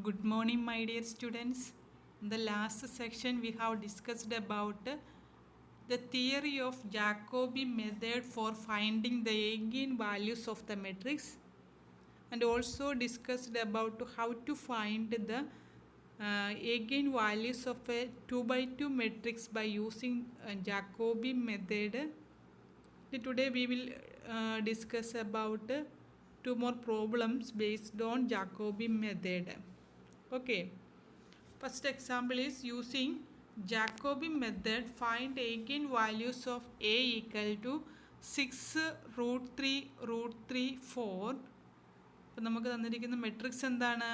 Good morning, my dear students. In the last section, we have discussed about the theory of Jacobi method for finding the eigenvalues of the matrix, and also discussed about how to find the eigenvalues of a 2 by 2 matrix by using Jacobi method. Today we will discuss about two more problems based on Jacobi method. Okay, first example is using Jacobi method, find eigenvalues of A equal to 6 root 3 root 3 4. അപ്പോൾ നമുക്ക് തന്നിരിക്കുന്ന matrix എന്താണ്?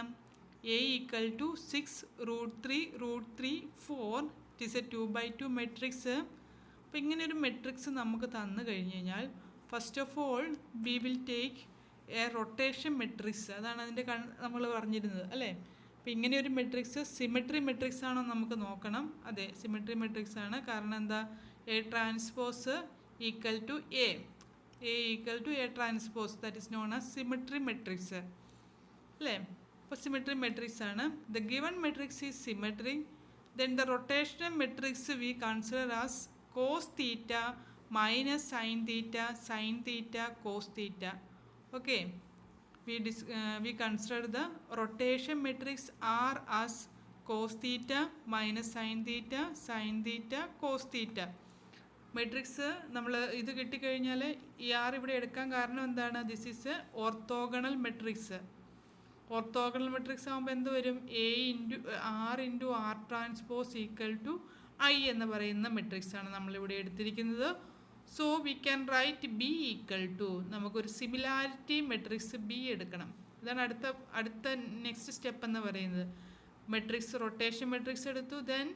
A equal to 6 root 3 root 3 4. It is a 2 by 2 matrix. അപ്പോൾ ഇങ്ങനെ ഒരു matrix നമുക്ക് തന്നു കഴിഞ്ഞ് കഴിഞ്ഞാൽ first of all we will take A rotation matrix. അതാണ് അതിൻ്റെ നമ്മൾ പറഞ്ഞിരുന്നത് അല്ലേ. അപ്പോൾ ഇങ്ങനെ ഒരു മെട്രിക്സ് സിമെട്രി മെട്രിക്സ് ആണോ നമുക്ക് നോക്കണം. അതെ, സിമെട്രി മെട്രിക്സ് ആണ്. കാരണം എന്താ? A transpose equal to A equal to A transpose, that is known as symmetry matrix അല്ലേ. അപ്പോൾ സിമെട്രി മെട്രിക്സ് ആണ്. The given matrix is symmetry. Then the rotational matrix we consider as cos theta minus sine theta cos theta. Okay, we consider the rotation matrix R as cos theta minus sin theta cos theta. Matrix നമ്മൾ ഇത് കിട്ടിക്കഴിഞ്ഞാൽ ഈ R ഇവിടെ എടുക്കാൻ കാരണം എന്താണ്? This is orthogonal matrix. Orthogonal matrix ആകുമ്പോൾ എന്ത് വരും? A into R into R transpose equal to I എന്ന് പറയുന്ന മെട്രിക്സാണ് നമ്മളിവിടെ എടുത്തിരിക്കുന്നത്. So we can write B equal to, നമുക്കൊരു സിമിലാരിറ്റി മെട്രിക്സ് ബി എടുക്കണം. ഇതാണ് അടുത്ത നെക്സ്റ്റ് സ്റ്റെപ്പ് എന്ന് പറയുന്നത്. മെട്രിക്സ് റൊട്ടേഷൻ മെട്രിക്സ് എടുത്തു. Then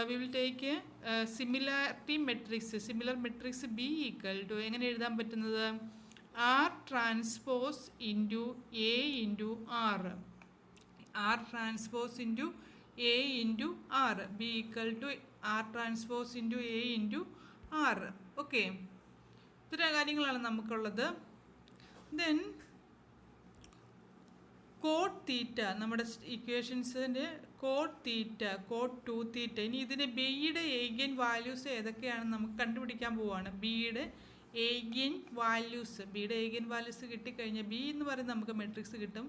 we will take similarity matrix, similar matrix B equal to എങ്ങനെ എഴുതാൻ പറ്റുന്നത്? R transpose into A into R, R transpose into A into R, B equal to R transpose into A into R. Okay, ഇത്രയും കാര്യങ്ങളാണ് നമുക്കുള്ളത്. Then coat തീറ്റ, നമ്മുടെ ഇക്വേഷൻസിൻ്റെ coat തീറ്റ, coat 2 തീറ്റ. ഇനി ഇതിൻ്റെ ബിയുടെ ഏഗൻ വാല്യൂസ് ഏതൊക്കെയാണെന്ന് നമുക്ക് കണ്ടുപിടിക്കാൻ പോവുകയാണ്. ബിയുടെ ഏഗൻ വാല്യൂസ് കിട്ടിക്കഴിഞ്ഞാൽ ബി എന്ന് പറയുന്നത് നമുക്ക് മെട്രിക്സ് കിട്ടും.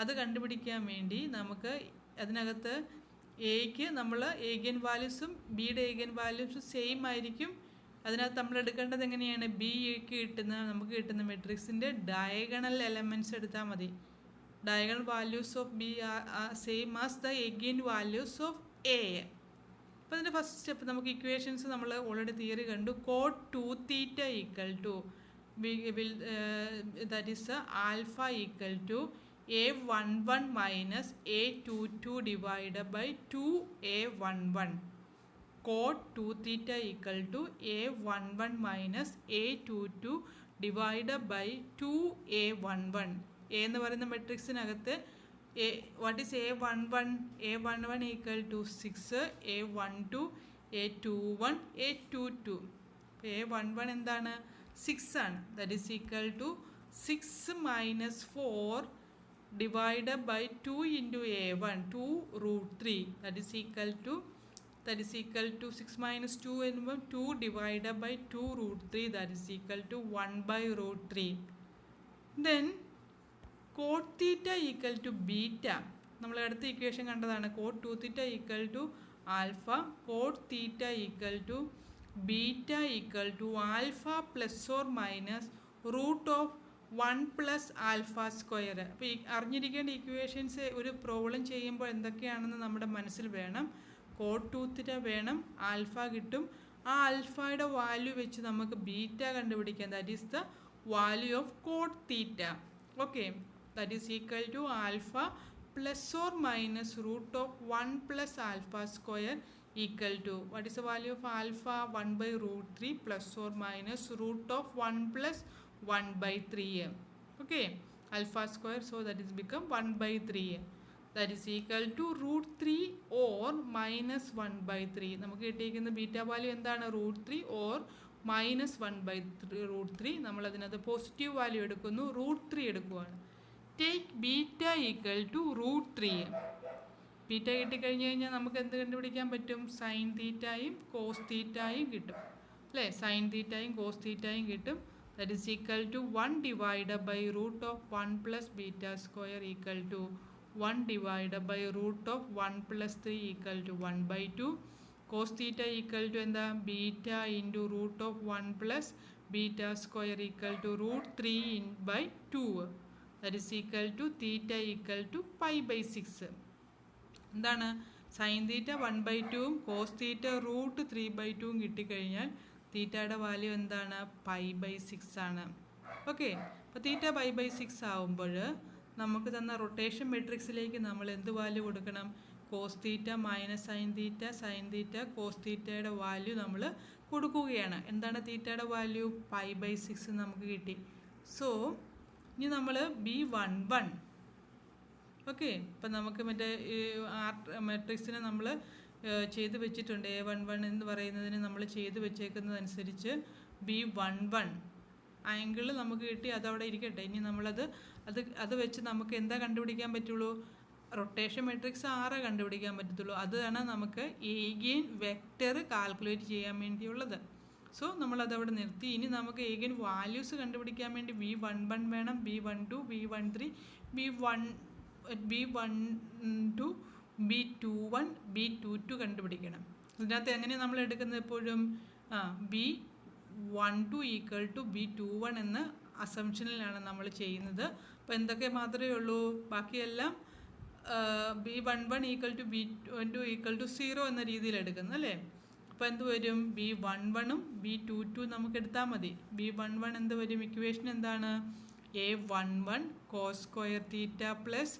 അത് കണ്ടുപിടിക്കാൻ വേണ്ടി നമുക്ക് അതിനകത്ത് എക്ക് നമ്മൾ ഏഗൻ വാല്യൂസും ബിയുടെ ഏഗൻ വാല്യൂസും സെയിം ആയിരിക്കും. അതിനകത്ത് നമ്മൾ എടുക്കേണ്ടത് എങ്ങനെയാണ്? നമുക്ക് കിട്ടുന്ന മെട്രിക്സിൻ്റെ ഡയഗണൽ എലമെൻറ്റ്സ് എടുത്താൽ മതി. Diagonal values of B are same as the eigen values of A. അപ്പോൾ അതിൻ്റെ ഫസ്റ്റ് സ്റ്റെപ്പ് നമുക്ക് ഇക്വേഷൻസ് നമ്മൾ ഓൾറെഡി തിയറി കണ്ടു. Cot 2 theta equal to that is alpha equal to A11 minus A22 divided by 2A11. Cot 2 theta equal to A11 minus A22 divided by 2A11. A എന്ന് പറയുന്ന മെട്രിക്സിനകത്ത് what is A11? A11 equal to 6, A12 A21 A22. A11 എന്താണ്? 6 ആണ്. That is equal to 6 minus 4 divided by 2 into A1, 2 root 3, that is equal to 6 minus 2 എന്നുമ്പോൾ 2 divided by 2 root 3, that is equal to 1 by root 3. Then cot theta equal to beta, നമ്മൾ അടുത്ത equation കണ്ടതാണ്. cot 2 theta equal to alpha, cot theta equal to beta equal to alpha plus or minus root of 1 plus alpha square. അപ്പോൾ ഈ അറിഞ്ഞിരിക്കേണ്ട equations ഒരു problem ചെയ്യുമ്പോൾ എന്തൊക്കെയാണെന്ന് നമ്മുടെ മനസ്സിൽ വേണം. കോട്ട് 2 തീറ്റ വേണം, ആൽഫ കിട്ടും. ആ ആൽഫയുടെ വാല്യൂ വെച്ച് നമുക്ക് ബീറ്റ കണ്ടുപിടിക്കാം. That is the value of cot theta. Okay, that is equal to alpha plus or minus root of 1 plus alpha square equal to what is the value of alpha? 1 by root 3 plus or minus root of 1 plus 1 by 3. Okay, alpha square, so that is become 1 by 3. That is equal to root 3 or minus 1 by 3. നമുക്ക് കിട്ടിയിരിക്കുന്ന beta value എന്താണ്? root 3 or minus 1 by root 3. നമ്മൾ അതിനകത്ത് positive value എടുക്കുന്നു, root 3 എടുക്കുകയാണ്. Take beta equal to √3. Beta കിട്ടിക്കഴിഞ്ഞ് കഴിഞ്ഞാൽ നമുക്ക് എന്ത് കണ്ടുപിടിക്കാൻ പറ്റും? സൈൻ തീറ്റയും കോസ് തീറ്റയും കിട്ടും അല്ലേ? സൈൻ തീറ്റയും കോസ് തീറ്റയും കിട്ടും. That is equal to 1 divide by √1 plus beta square equal to 1 divide by √1 plus 3 equal to 1/2. Cos theta equal to എന്താ? Beta into √1 plus beta square equal to √3/2. That is equal to theta equal to π/6. എന്താണ്? Sine theta 1/2ഉം cos theta √3/2ഉം കിട്ടിക്കഴിഞ്ഞാൽ തീറ്റയുടെ value എന്താണ്? π/6 ആണ്. Okay, അപ്പോൾ തീറ്റ π/6 ആവുമ്പോൾ നമുക്ക് തന്ന റൊട്ടേഷൻ മെട്രിക്സിലേക്ക് നമ്മൾ എന്ത് വാല്യൂ കൊടുക്കണം? Cos theta minus sine theta cos തീറ്റയുടെ വാല്യൂ നമ്മൾ കൊടുക്കുകയാണ്. എന്താണ് തീറ്റയുടെ വാല്യൂ? π/6 നമുക്ക് കിട്ടി. സോ ഇനി നമ്മൾ B11 ഓക്കെ, ഇപ്പം നമുക്ക് മറ്റേ മെട്രിക്സിനെ നമ്മൾ ചെയ്ത് വെച്ചിട്ടുണ്ട്. A11 എന്ന് പറയുന്നതിന് നമ്മൾ ചെയ്ത് വെച്ചേക്കുന്നതനുസരിച്ച് B11 ആംഗിൾ നമുക്ക് കിട്ടി. അതവിടെ ഇരിക്കട്ടെ. ഇനി അത് വെച്ച് നമുക്ക് എന്താ കണ്ടുപിടിക്കാൻ പറ്റുള്ളൂ? റൊട്ടേഷൻ മെട്രിക്സ് 6 കണ്ടുപിടിക്കാൻ പറ്റത്തുള്ളൂ. അതാണ് നമുക്ക് ഏഗൻ വെക്റ്റർ കാൽക്കുലേറ്റ് ചെയ്യാൻ വേണ്ടിയുള്ളത്. സോ നമ്മളതവിടെ നിർത്തി. ഇനി നമുക്ക് ഏഗൻ വാല്യൂസ് കണ്ടുപിടിക്കാൻ വേണ്ടി B11 വേണം, B12, B13, B12, B21, B22 കണ്ടുപിടിക്കണം. ഇതിനകത്ത് എങ്ങനെയാണ് നമ്മൾ എടുക്കുന്നത്? എപ്പോഴും B12 ഈക്വൽ ടു B21 എന്ന അസംഷനിലാണ് നമ്മൾ ചെയ്യുന്നത്. അപ്പോൾ എന്തൊക്കെ മാത്രമേ ഉള്ളൂ? ബാക്കിയെല്ലാം B11 equal to B12 equal to 0 എന്ന രീതിയിൽ എടുക്കുന്നത് അല്ലേ? അപ്പോൾ എന്ത് വരും? B11ഉം B22 നമുക്ക് എടുത്താൽ മതി. B11 എന്ത് വരും? ഇക്വേഷൻ എന്താണ്? A11 cos square theta plus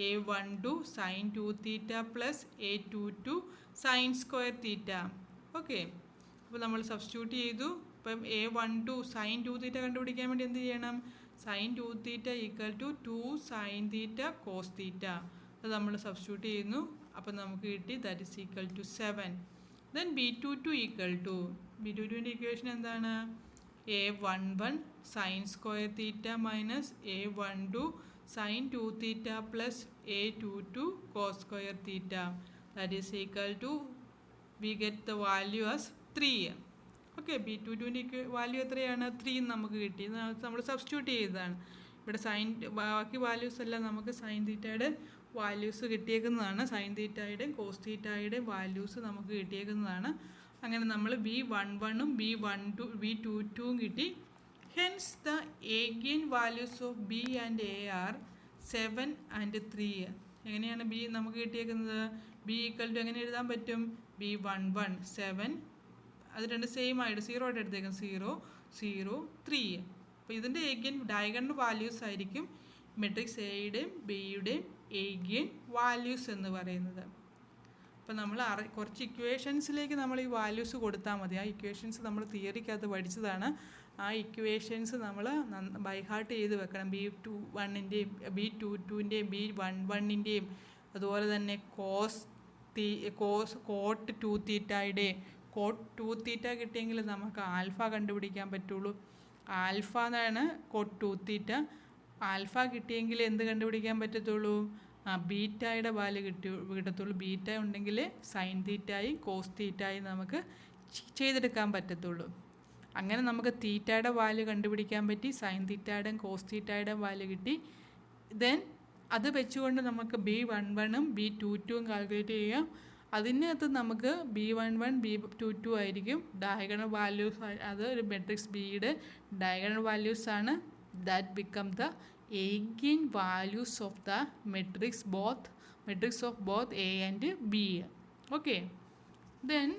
A12 sine 2 theta plus A22 sine square theta. Okay, അപ്പോൾ നമ്മൾ സബ്സ്റ്റിറ്റ്യൂട്ട് ചെയ്തു. അപ്പം A12 സൈൻ 2 തീറ്റ കണ്ടുപിടിക്കാൻ വേണ്ടി എന്ത് ചെയ്യണം? Sine 2 theta equal to 2 sine theta cos theta. അത് നമ്മൾ സബ്സ്റ്റിറ്റ്യൂട്ട് ചെയ്യുന്നു. അപ്പം നമുക്ക് കിട്ടി that is equal to 7. Then B22 equal to B22ൻ്റെ ഇക്വേഷൻ എന്താണ്? A11 sine square theta minus A12 sine 2 theta plus A22 cos square theta. That is equal to we get the value as 3. Okay, B22ൻ്റെ value എത്രയാണ്? 3 നമുക്ക് കിട്ടി. നമ്മൾ substitute ചെയ്തതാണ്. ഇവിടെ ബാക്കി വാല്യൂസ് എല്ലാം നമുക്ക് സൈൻ തീറ്റയുടെ വാല്യൂസ് കിട്ടിയേക്കുന്നതാണ്. സൈൻ തീറ്റയുടെയും കോസ് തീറ്റയുടെയും വാല്യൂസ് നമുക്ക് കിട്ടിയേക്കുന്നതാണ്. അങ്ങനെ നമ്മൾ B11ഉം B22ഉം കിട്ടി. Hence the eigen values of B and A are 7 and 3. എങ്ങനെയാണ് B നമുക്ക് കിട്ടിയേക്കുന്നത്? B ഈക്വൽ ടു എങ്ങനെ എഴുതാൻ പറ്റും? B11 7, അത് രണ്ട് സെയിം ആയിട്ട് 0 ആയിട്ട് എടുത്തേക്കും. 0 0 3. അപ്പോൾ ഇതിൻ്റെ ഏഗൻ ഡയഗണൽ വാല്യൂസ് ആയിരിക്കും മെട്രിക്സ് എയുടെയും ബിയുടെയും ഏഗൻ വാല്യൂസ് എന്ന് പറയുന്നത്. അപ്പോൾ നമ്മൾ കുറച്ച് ഇക്വേഷൻസിലേക്ക് നമ്മൾ ഈ വാല്യൂസ് കൊടുത്താൽ മതി. ആ ഇക്വേഷൻസ് നമ്മൾ തിയറിക്കകത്ത് പഠിച്ചതാണ്. ആ ഇക്വേഷൻസ് നമ്മൾ ബൈ ഹാർട്ട് ചെയ്ത് വെക്കണം. B21ൻ്റെയും B22ൻ്റെയും B11ൻ്റെയും അതുപോലെ തന്നെ കോട്ട് 2 തീറ്റയുടെയും. കോട്ട് 2 തീറ്റ കിട്ടിയെങ്കിൽ നമുക്ക് ആൽഫ കണ്ടുപിടിക്കാൻ പറ്റുള്ളൂ. ആൽഫ എന്നാണ് കോട്ട് 2 തീറ്റ. ആൽഫ കിട്ടിയെങ്കിൽ എന്ത് കണ്ടുപിടിക്കാൻ പറ്റത്തുള്ളൂ? ബീറ്റയുടെ വാല്യൂ കിട്ടത്തുള്ളൂ. ബീറ്റ ഉണ്ടെങ്കിൽ സൈൻ തീറ്റയും കോസ് തീറ്റയും നമുക്ക് ചെയ്തെടുക്കാൻ പറ്റത്തുള്ളൂ. അങ്ങനെ നമുക്ക് തീറ്റയുടെ വാല്യൂ കണ്ടുപിടിക്കാൻ പറ്റി. സൈൻ തീറ്റയുടെയും കോസ് തീറ്റയുടെയും വാല്യൂ കിട്ടി. ദെൻ അത് വെച്ചുകൊണ്ട് നമുക്ക് B11ഉം B22ഉം കാൽക്കുലേറ്റ് ചെയ്യാം. അതിനകത്ത് നമുക്ക് B11 B22 ആയിരിക്കും ഡയഗണൽ വാല്യൂസ്. അത് ഒരു മെട്രിക്സ് ബിയുടെ ഡയഗണൽ വാല്യൂസ് ആണ്. That become the eigen values of the matrix of both A and B. Okay, then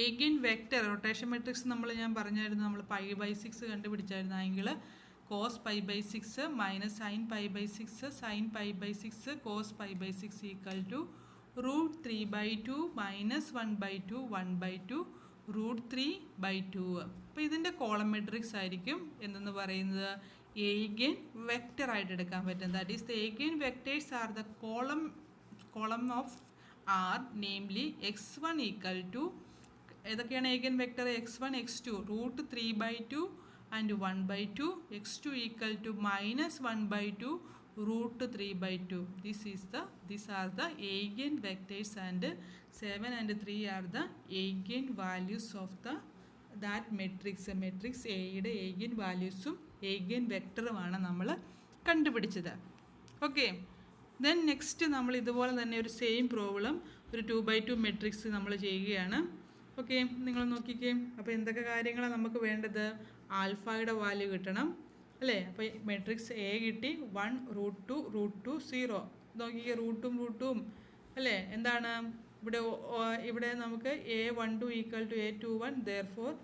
eigen vector rotation matrix ഞാൻ പറഞ്ഞായിരുന്നു. നമ്മൾ π/6 കണ്ടുപിടിച്ചായിരുന്നു. Angle cos π/6 minus sine π/6 sine π/6 cos π/6 equal to √3/2 minus 1/2 1/2 √3/2. അപ്പോൾ ഇതിൻ്റെ column matrix ആയിരിക്കും എന്തെന്ന് പറയുന്നത് ഏഗൻ വെക്റ്റർ ആയിട്ട് എടുക്കാൻ പറ്റും. That is the eigen vectors are the column of R, namely x1 equal to ഏതൊക്കെയാണ് eigen vector? x1 x2 √3/2 and 1/2, x2 equal to minus 1/2 root 3 by 2. These are the eigenvectors, and 7 and 3 are the eigenvalues of that matrix. Matrix A യുടെ eigenvaluesഉം eigenvectorുമാണ് നമ്മൾ കണ്ടുപിടിച്ചത്. Okay, then next നമ്മൾ ഇതുപോലെ തന്നെ ഒരു same problem ഒരു 2 by 2 matrix നമ്മൾ ചെയ്യുകയാണ്. ഓക്കെ, നിങ്ങൾ നോക്കിക്കേ. അപ്പോൾ എന്തൊക്കെ കാര്യങ്ങളാണ് നമുക്ക് വേണ്ടത്? ആൽഫയുടെ വാല്യൂ കിട്ടണം അല്ലേ? അപ്പോൾ മെട്രിക്സ് എ കിട്ടി. 1 √2 0. നോക്കിക്കേ, റൂട്ടും അല്ലേ? എന്താണ് ഇവിടെ നമുക്ക് A12 equal to A21. therefore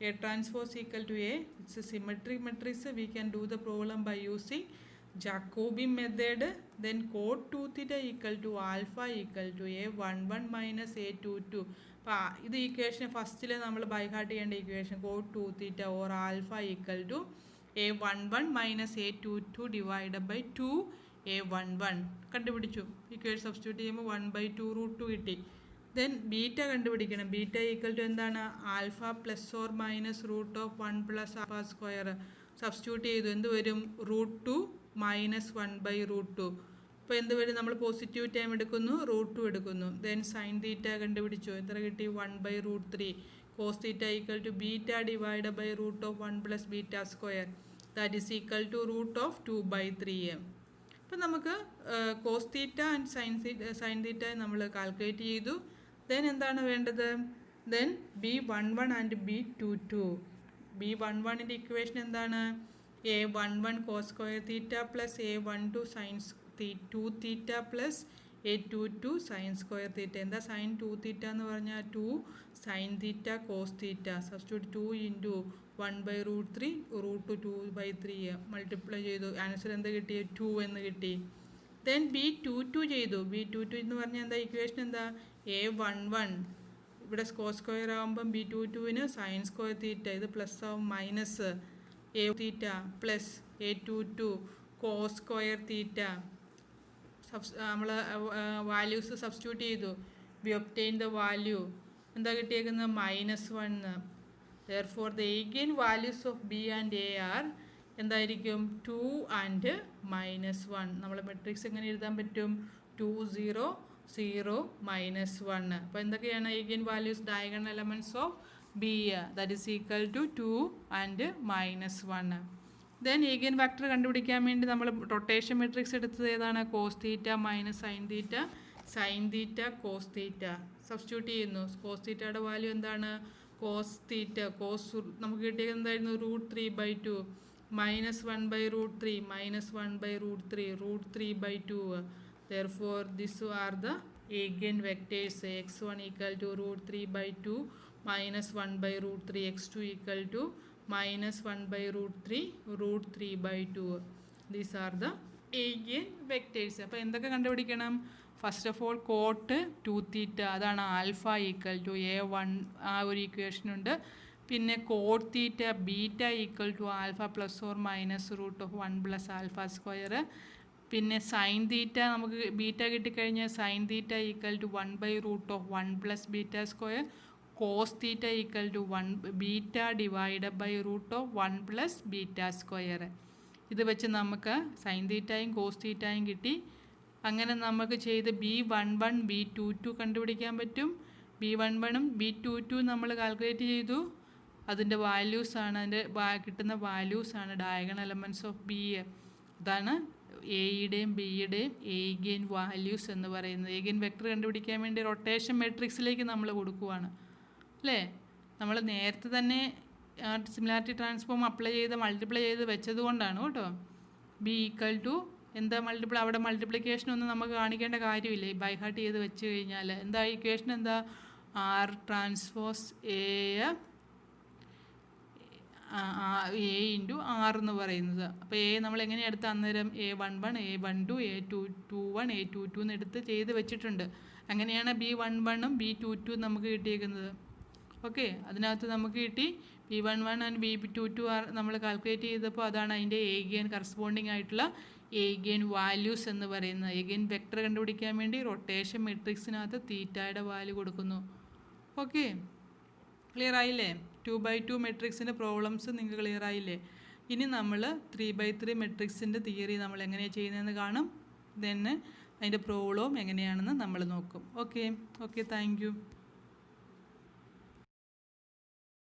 A transpose equal to A. It's a symmetric matrix. We can do the problem by using Jacobi method. Then cot 2 theta equal to alpha equal to A11 minus A22. അപ്പോൾ ഇത് equation ഫസ്റ്റിൽ നമ്മൾ by heart ചെയ്യേണ്ട equation cot 2 theta or alpha equal to A11 minus A22 divided by 2 A11 കണ്ടുപിടിച്ചു. Equation substitute ചെയ്യുമ്പോൾ 1/2 √2 കിട്ടി. Then beta കണ്ടുപിടിക്കണം. Beta equal to എന്താണ്? Alpha plus or minus root of 1 plus alpha square. Substitute ചെയ്തു എന്ത് വരും? √2 minus 1/√2. അപ്പോൾ എന്ത് വരും? നമ്മൾ പോസിറ്റീവ് ടൈം എടുക്കുന്നു, √2 എടുക്കുന്നു. ദെൻ സൈൻ തീറ്റ കണ്ടുപിടിച്ചു. എത്ര കിട്ടി? 1/√3. Cos theta equal to beta divide by root of 1 plus beta square. That is equal to root of 2/3. അപ്പം നമുക്ക് cos theta and sine theta നമ്മൾ കാൽക്കുലേറ്റ് ചെയ്തു. ദെൻ എന്താണ് വേണ്ടത്? Then B11 and B22. B11ൻ്റെ equation എന്താണ്? A11 cos square theta plus A12 sine 2 theta plus A22 sine square theta. എന്താ sine 2 theta എന്ന് പറഞ്ഞാൽ 2 sine theta cos theta. Substitute 2 into 1/√3 √2/3 multiply ചെയ്തു. Answer എന്ത് കിട്ടി? 2 എന്ന് കിട്ടി. ദെൻ B22 ചെയ്തു. B22 എന്ന് പറഞ്ഞാൽ എന്താ? ഇക്വേഷൻ എന്താ? A11 ഇവിടെ കോസ് സ്ക്വയർ ആകുമ്പം B22ന് സൈൻ സ്ക്വയർ തീറ്റ, ഇത് പ്ലസ് ആവും minus A theta plus A22 cos square theta. നമ്മൾ വാല്യൂസ് സബ്സ്റ്റിറ്റ്യൂട്ട് ചെയ്തു. We obtain the value. എന്താ കിട്ടിയേക്കുന്നത്? -1. therefore the eigen values of B and A are എന്തായിരിക്കും? 2 and -1. നമ്മൾ മെട്രിക്സ് എങ്ങനെ എഴുതാൻ പറ്റും? 2 0 0 -1. അപ്പോൾ എന്തൊക്കെയാണ് eigen values? diagonal elements of B, that is equal to 2 and -1. Then eigen vector കണ്ടുപിടിക്കാൻ വേണ്ടി നമ്മൾ റൊട്ടേഷൻ മെട്രിക്സ് എടുത്തത് ഏതാണ്? Cos theta minus sine theta cos theta. Substitute ചെയ്യുന്നു. കോസ് തീറ്റയുടെ വാല്യൂ എന്താണ്? കോസ് തീറ്റ കോസ് നമുക്ക് കിട്ടിയത് എന്തായിരുന്നു? √3/2 -1/√3 -1/√3 √3/2. therefore these are the eigenvectors. x1 equal to √3/2 -1/√3, x2 equal to -1/√3 √3/2. these are the eigenvectors. അപ്പോൾ എന്തൊക്കെ കണ്ടുപിടിക്കണം? First of all cot 2 theta, അതാണ് ആൽഫ ഈക്വൽ ടു A1, ആ ഒരു ഇക്വേഷനുണ്ട്. പിന്നെ cot theta beta equal to alpha plus or minus root of 1 plus alpha square. പിന്നെ sine theta നമുക്ക് ബീറ്റ കിട്ടിക്കഴിഞ്ഞാൽ sine theta equal to 1/√1 plus beta square. Cos theta equal to 1 beta divide by root of 1 plus beta square. ഇത് വെച്ച് നമുക്ക് sign തീറ്റയും cos തീറ്റയും കിട്ടി. അങ്ങനെ നമുക്ക് ചെയ്ത് B11 B22 കണ്ടുപിടിക്കാൻ പറ്റും. B11ഉം B22 നമ്മൾ കാൽക്കുലേറ്റ് ചെയ്തു. അതിൻ്റെ വാല്യൂസാണ്, അതിൻ്റെ കിട്ടുന്ന വാല്യൂസാണ് ഡയഗണൽ എലമെൻറ്റ്സ് ഓഫ് B. അതാണ് എയുടെയും ബിയുടെയും eigen വാല്യൂസ് എന്ന് പറയുന്നത്. eigen വെക്ടർ കണ്ടുപിടിക്കാൻ വേണ്ടി റൊട്ടേഷൻ മെട്രിക്സിലേക്ക് നമ്മൾ കൊടുക്കുവാണ് അല്ലേ? നമ്മൾ നേരത്തെ തന്നെ സിമിലാരിറ്റി ട്രാൻസ്ഫോം മൾട്ടിപ്ലൈ ചെയ്ത് വെച്ചത് കൊണ്ടാണ് കേട്ടോ. B ഈക്വൽ ടു എന്താ മൾട്ടിപ്ലൈ, അവിടെ മൾട്ടിപ്ലിക്കേഷനൊന്നും നമുക്ക് കാണിക്കേണ്ട കാര്യമില്ല. ബൈ ഹാർട്ട് ചെയ്ത് വെച്ച് കഴിഞ്ഞാൽ എന്താ ഇക്വേഷൻ? എന്താ? R transpose A into R എന്ന് പറയുന്നത്. അപ്പോൾ A നമ്മൾ എങ്ങനെയാണ് എടുത്ത് അന്നേരം A11 A12 A21 A22 എന്ന് എടുത്ത് ചെയ്ത് വെച്ചിട്ടുണ്ട്. അങ്ങനെയാണ് B11ഉം B22 നമുക്ക് കിട്ടിയേക്കുന്നത്. ഓക്കെ, അതിനകത്ത് നമുക്ക് കിട്ടി B11 ആൻഡ് B22 നമ്മൾ കാൽക്കുലേറ്റ് ചെയ്തപ്പോൾ അതാണ് അതിൻ്റെ eigen കറസ്പോണ്ടിങ് ആയിട്ടുള്ള eigen വാല്യൂസ് എന്ന് പറയുന്നത്. eigen വെക്ടർ കണ്ടുപിടിക്കാൻ വേണ്ടി റൊട്ടേഷൻ മെട്രിക്സിനകത്ത് തീറ്റയുടെ വാല്യൂ കൊടുക്കുന്നു. ഓക്കെ, ക്ലിയർ ആയില്ലേ? 2/2 മെട്രിക്സിൻ്റെ പ്രോബ്ലംസ് നിങ്ങൾക്ക് ക്ലിയർ ആയില്ലേ? ഇനി നമ്മൾ 3x3 മെട്രിക്സിൻ്റെ തിയറി നമ്മൾ എങ്ങനെയാണ് ചെയ്യുന്നതെന്ന് കാണും. ദെൻ അതിൻ്റെ പ്രോബ്ലവും എങ്ങനെയാണെന്ന് നമ്മൾ നോക്കും. Okay thank you.